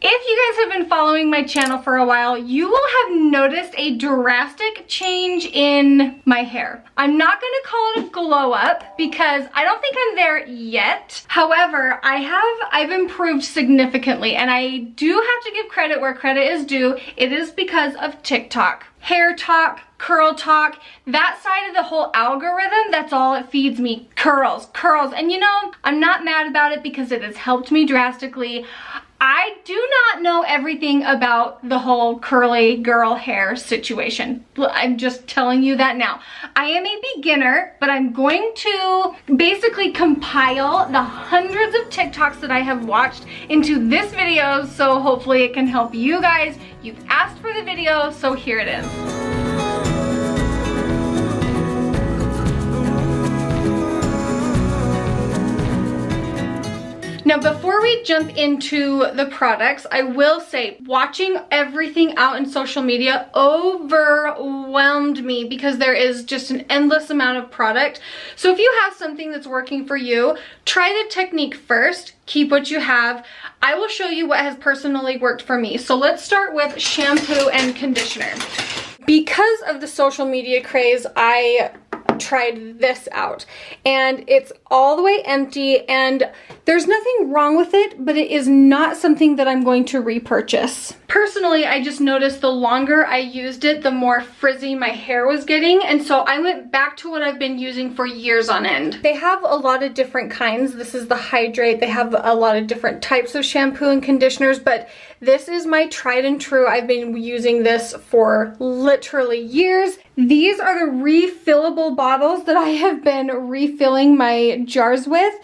If you guys have been following my channel for a while, you will have noticed a drastic change in my hair. I'm not gonna call it a glow up because I don't think I'm there yet. However, I've improved significantly, and I do have to give credit where credit is due. It is because of TikTok. Hair talk, curl talk, that side of the whole algorithm, that's all it feeds me. Curls, curls. And you know, I'm not mad about it because it has helped me drastically. I do not know everything about the whole curly girl hair situation. I'm just telling you that now. I am a beginner, but I'm going to basically compile the hundreds of TikToks that I have watched into this video, so hopefully it can help you guys. You've asked for the video, so here it is. Now, before we jump into the products, I will say watching everything out in social media overwhelmed me because there is just an endless amount of product. So if you have something that's working for you, try the technique first, keep what you have. I will show you what has personally worked for me. So let's start with shampoo and conditioner. Because of the social media craze, I tried this out, and it's all the way empty, and there's nothing wrong with it, but it is not something that I'm going to repurchase. Personally, I just noticed the longer I used it, the more frizzy my hair was getting, and so I went back to what I've been using for years on end. They have a lot of different kinds. This is the Hydrate. They have a lot of different types of shampoo and conditioners, but this is my tried and true. I've been using this for literally years. These are the refillable bottles that I have been refilling my jars with,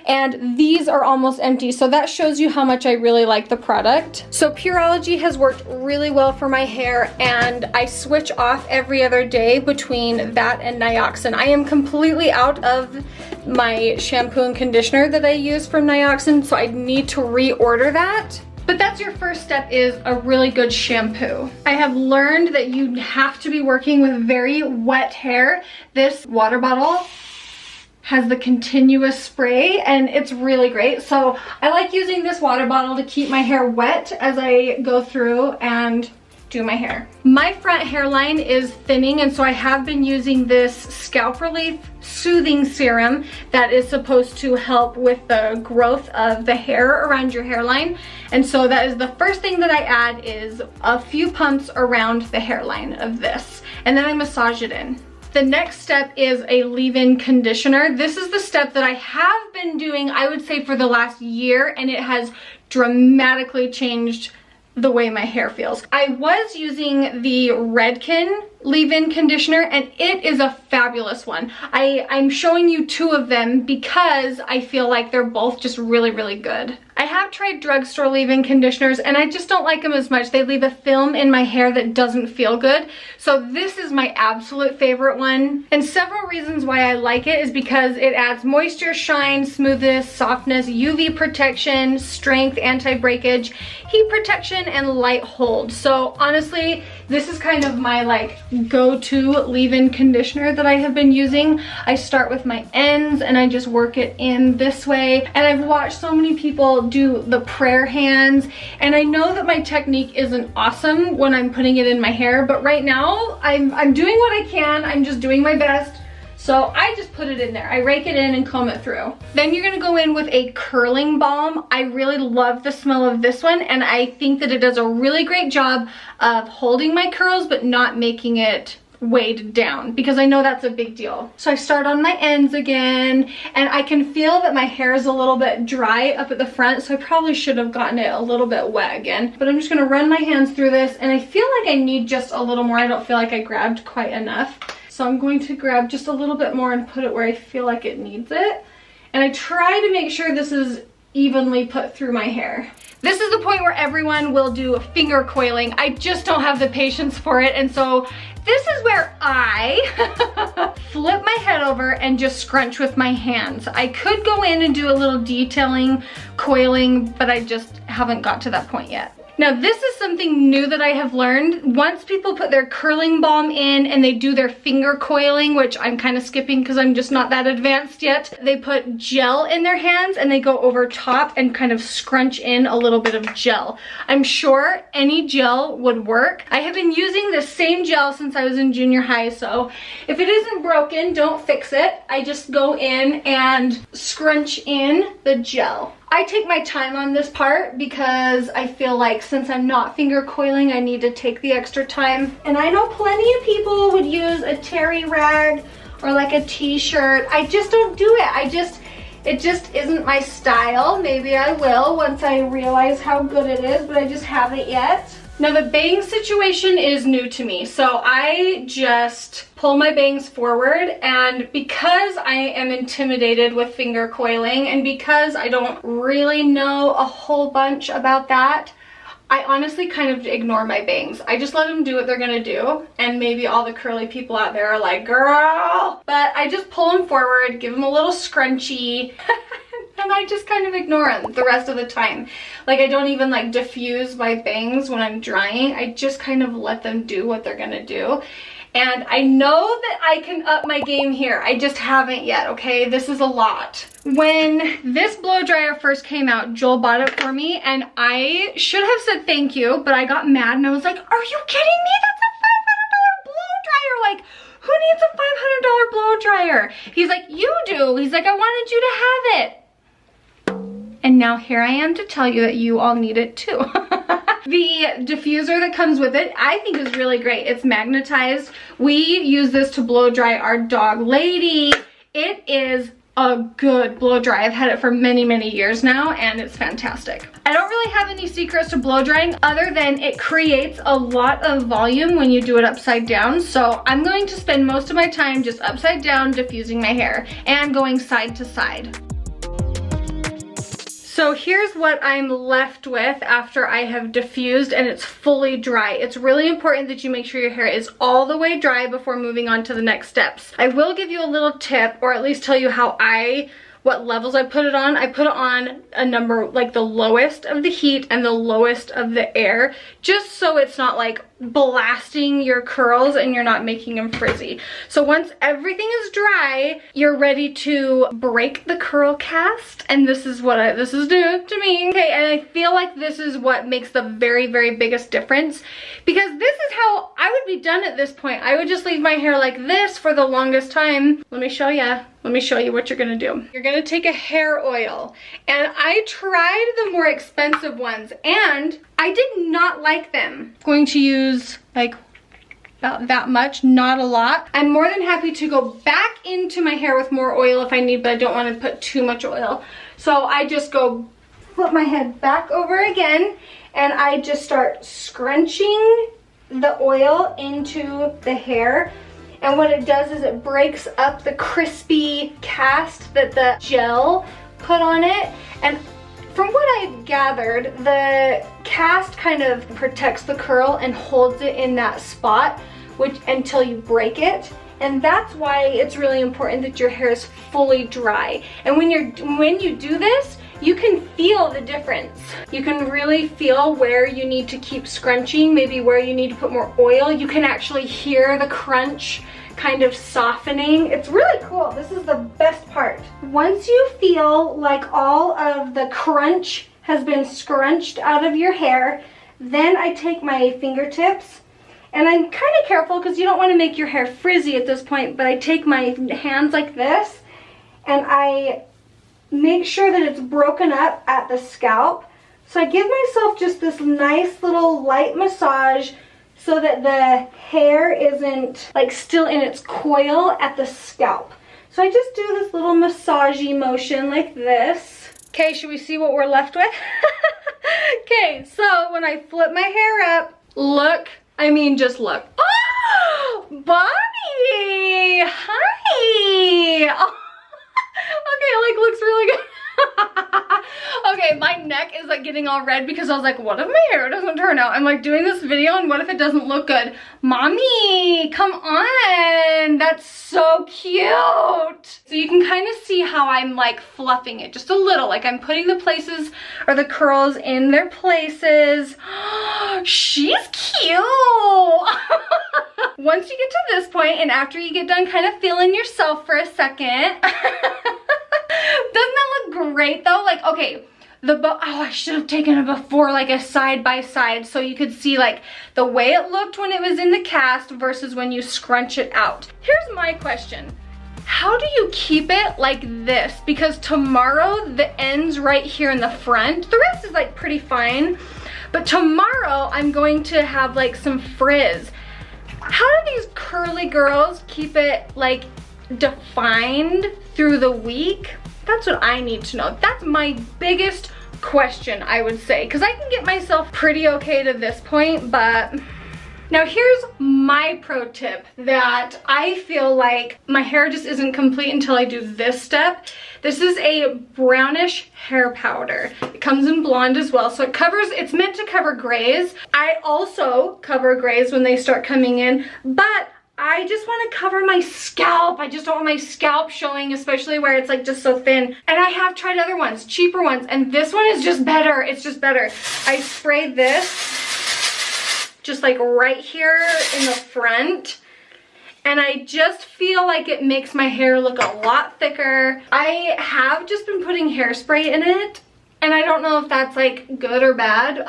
and these are almost empty, so that shows you how much I really like the product. So Pureology has worked really well for my hair, and I switch off every other day between that and Nioxin. I am completely out of my shampoo and conditioner that I use from Nioxin, so I need to reorder that. But that's your first step, is a really good shampoo. I have learned that you have to be working with very wet hair. This water bottle has the continuous spray, and it's really great. So I like using this water bottle to keep my hair wet as I go through and do my hair. My front hairline is thinning, and so I have been using this Scalp Relief Soothing Serum that is supposed to help with the growth of the hair around your hairline. And so that is the first thing that I add, is a few pumps around the hairline of this, and then I massage it in. The next step is a leave-in conditioner. This is the step that I have been doing, I would say, for the last year, and it has dramatically changed the way my hair feels. I was using the Redken leave-in conditioner, and it is a fabulous one. I'm showing you two of them because I feel like they're both just really, really good. I have tried drugstore leave-in conditioners, and I just don't like them as much. They leave a film in my hair that doesn't feel good. So this is my absolute favorite one. And several reasons why I like it is because it adds moisture, shine, smoothness, softness, UV protection, strength, anti-breakage, heat protection, and light hold. So honestly, this is kind of my like go-to leave-in conditioner that I have been using. I start with my ends and I just work it in this way. And I've watched so many people do the prayer hands, and I know that my technique isn't awesome when I'm putting it in my hair, but right now I'm doing what I can. I'm just doing my best. So I just put it in there. I rake it in and comb it through. Then you're gonna go in with a curling balm. I really love the smell of this one, and I think that it does a really great job of holding my curls but not making it weighed down, because I know that's a big deal. So I start on my ends again, and I can feel that my hair is a little bit dry up at the front, so I probably should have gotten it a little bit wet again. But I'm just gonna run my hands through this, and I feel like I need just a little more. I don't feel like I grabbed quite enough. So I'm going to grab just a little bit more and put it where I feel like it needs it. And I try to make sure this is evenly put through my hair. This is the point where everyone will do finger coiling. I just don't have the patience for it, and so this is where I flip my head over and just scrunch with my hands. I could go in and do a little detailing, coiling, but I just haven't got to that point yet. Now this is something new that I have learned. Once people put their curling balm in and they do their finger coiling, which I'm kind of skipping because I'm just not that advanced yet, they put gel in their hands and they go over top and kind of scrunch in a little bit of gel. I'm sure any gel would work. I have been using the same gel since I was in junior high, so if it isn't broken, don't fix it. I just go in and scrunch in the gel. I take my time on this part because I feel like since I'm not finger coiling, I need to take the extra time. And I know plenty of people would use a terry rag or like a t-shirt. I just don't do it. It just isn't my style. Maybe I will once I realize how good it is, but I just haven't yet. Now the bang situation is new to me, so I just pull my bangs forward, and because I am intimidated with finger coiling and because I don't really know a whole bunch about that, I honestly kind of ignore my bangs. I just let them do what they're gonna do, and maybe all the curly people out there are like, girl! But I just pull them forward, give them a little scrunchie, and I just kind of ignore them the rest of the time. Like I don't even like diffuse my bangs when I'm drying. I just kind of let them do what they're gonna do. And I know that I can up my game here. I just haven't yet, okay? This is a lot. When this blow dryer first came out, Joel bought it for me, and I should have said thank you, but I got mad and I was like, are you kidding me? That's a $500 blow dryer. Like, who needs a $500 blow dryer? He's like, you do. He's like, I wanted you to have it. And now here I am to tell you that you all need it too. The diffuser that comes with it, I think is really great. It's magnetized. We use this to blow dry our dog Lady. It is a good blow dry. I've had it for many, many years now, and it's fantastic. I don't really have any secrets to blow drying other than it creates a lot of volume when you do it upside down. So I'm going to spend most of my time just upside down diffusing my hair and going side to side. So here's what I'm left with after I have diffused and it's fully dry. It's really important that you make sure your hair is all the way dry before moving on to the next steps. I will give you a little tip, or at least tell you what levels I put it on. I put it on a number like the lowest of the heat and the lowest of the air, just so it's not like blasting your curls and you're not making them frizzy. So once everything is dry, you're ready to break the curl cast, and this is what this is doing to me. Okay, and I feel like this is what makes the very, very biggest difference, because this is how I would be done at this point. I would just leave my hair like this for the longest time. Let me show you. Let me show you what you're gonna do. You're gonna take a hair oil, and I tried the more expensive ones and I did not like them. I'm going to use like about that much, not a lot. I'm more than happy to go back into my hair with more oil if I need, but I don't want to put too much oil. So I just go flip my head back over again, and I just start scrunching the oil into the hair. And what it does is it breaks up the crispy cast that the gel put on it. And from what I've gathered, the cast kind of protects the curl and holds it in that spot until you break it. And that's why it's really important that your hair is fully dry. And when you do this, you can feel the difference. You can really feel where you need to keep scrunching, maybe where you need to put more oil. You can actually hear the crunch kind of softening. It's really cool. This is the best part. Once you feel like all of the crunch has been scrunched out of your hair, then I take my fingertips, and I'm kind of careful because you don't want to make your hair frizzy at this point, but I take my hands like this and I make sure that it's broken up at the scalp. So I give myself just this nice little light massage so that the hair isn't like still in its coil at the scalp. So I just do this little massagey motion like this. Okay, should we see what we're left with? Okay, so when I flip my hair up, look, I mean just look. Oh, Bonnie! Hi! Oh. Okay, it like looks really good. Okay, my neck is like getting all red because I was like, what if my hair doesn't turn out? I'm like doing this video and what if it doesn't look good? Mommy, come on. That's so cute. So you can kind of see how I'm like fluffing it just a little, like I'm putting the places or the curls in their places. she's cute. Once you get to this point and after you get done kind of feeling yourself for a second, doesn't that look great though? Like, okay, oh, I should have taken it before, like a side by side, so you could see like the way it looked when it was in the cast versus when you scrunch it out. Here's my question. How do you keep it like this? Because tomorrow the ends right here in the front, the rest is like pretty fine, but tomorrow I'm going to have like some frizz. How do these curly girls keep it like defined through the week? That's what I need to know. That's my biggest question, I would say, because I can get myself pretty okay to this point, but now here's my pro tip that I feel like my hair just isn't complete until I do this step. This is a brownish hair powder. It comes in blonde as well, so it's meant to cover grays. I also cover grays when they start coming in, but I just want to cover my scalp. I just don't want my scalp showing, especially where it's like just so thin. And I have tried other ones, cheaper ones, and this one is just better. It's just better. I spray this just like right here in the front, and I just feel like it makes my hair look a lot thicker. I have just been putting hairspray in it, and I don't know if that's like good or bad.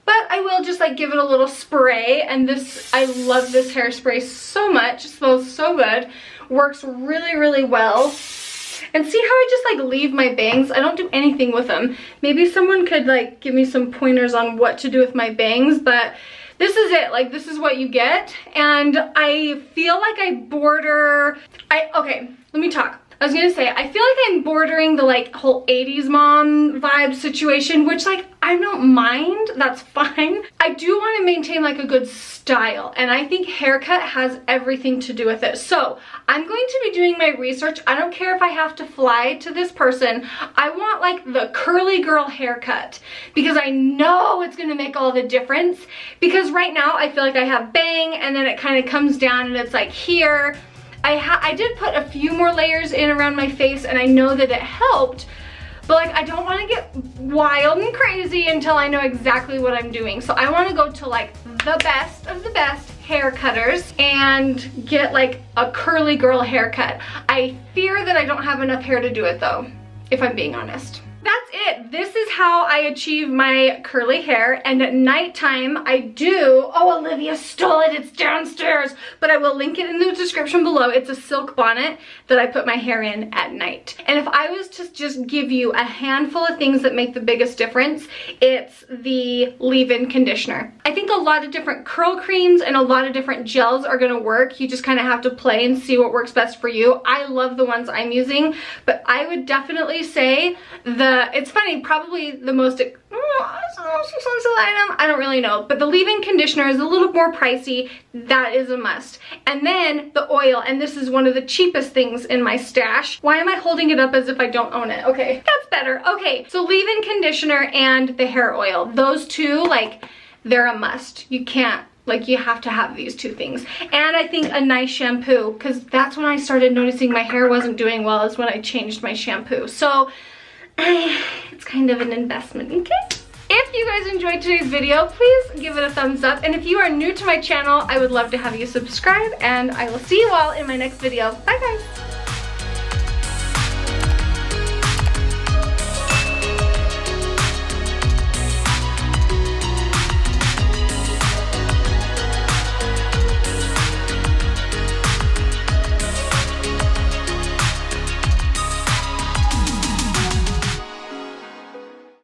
But I will just like give it a little spray, and I love this hairspray so much. It smells so good, works really, really well. And see how I just like leave my bangs? I don't do anything with them. Maybe someone could like give me some pointers on what to do with my bangs, but this is it. Like, this is what you get. And I feel like okay, let me talk. I was gonna say, I feel like I'm bordering the like whole 80s mom vibe situation, which like I don't mind, that's fine. I do want to maintain like a good style, and I think haircut has everything to do with it. So I'm going to be doing my research. I don't care if I have to fly to this person. I want like the curly girl haircut because I know it's gonna make all the difference, because right now I feel like I have bang and then it kind of comes down and it's like here. I did put a few more layers in around my face, and I know that it helped, but like I don't want to get wild and crazy until I know exactly what I'm doing. So I want to go to like the best of the best hair cutters and get like a curly girl haircut. I fear that I don't have enough hair to do it though, if I'm being honest. That's it. This is how I achieve my curly hair, and at nighttime I do, oh, Olivia stole it, it's downstairs, but I will link it in the description below. It's a silk bonnet that I put my hair in at night. And if I was to just give you a handful of things that make the biggest difference, it's the leave-in conditioner. I think a lot of different curl creams and a lot of different gels are gonna work. You just kind of have to play and see what works best for you. I love the ones I'm using, but I would definitely say it's funny, probably the most expensive item, I don't really know, but the leave-in conditioner is a little more pricey. That is a must. And then the oil, and this is one of the cheapest things in my stash. Why am I holding it up as if I don't own it? Okay, that's better. Okay, so leave-in conditioner and the hair oil. Those two, like, they're a must. You can't, like, you have to have these two things. And I think a nice shampoo, because that's when I started noticing my hair wasn't doing well, is when I changed my shampoo. So it's kind of an investment, okay? If you guys enjoyed today's video, please give it a thumbs up. And if you are new to my channel, I would love to have you subscribe, and I will see you all in my next video. Bye guys!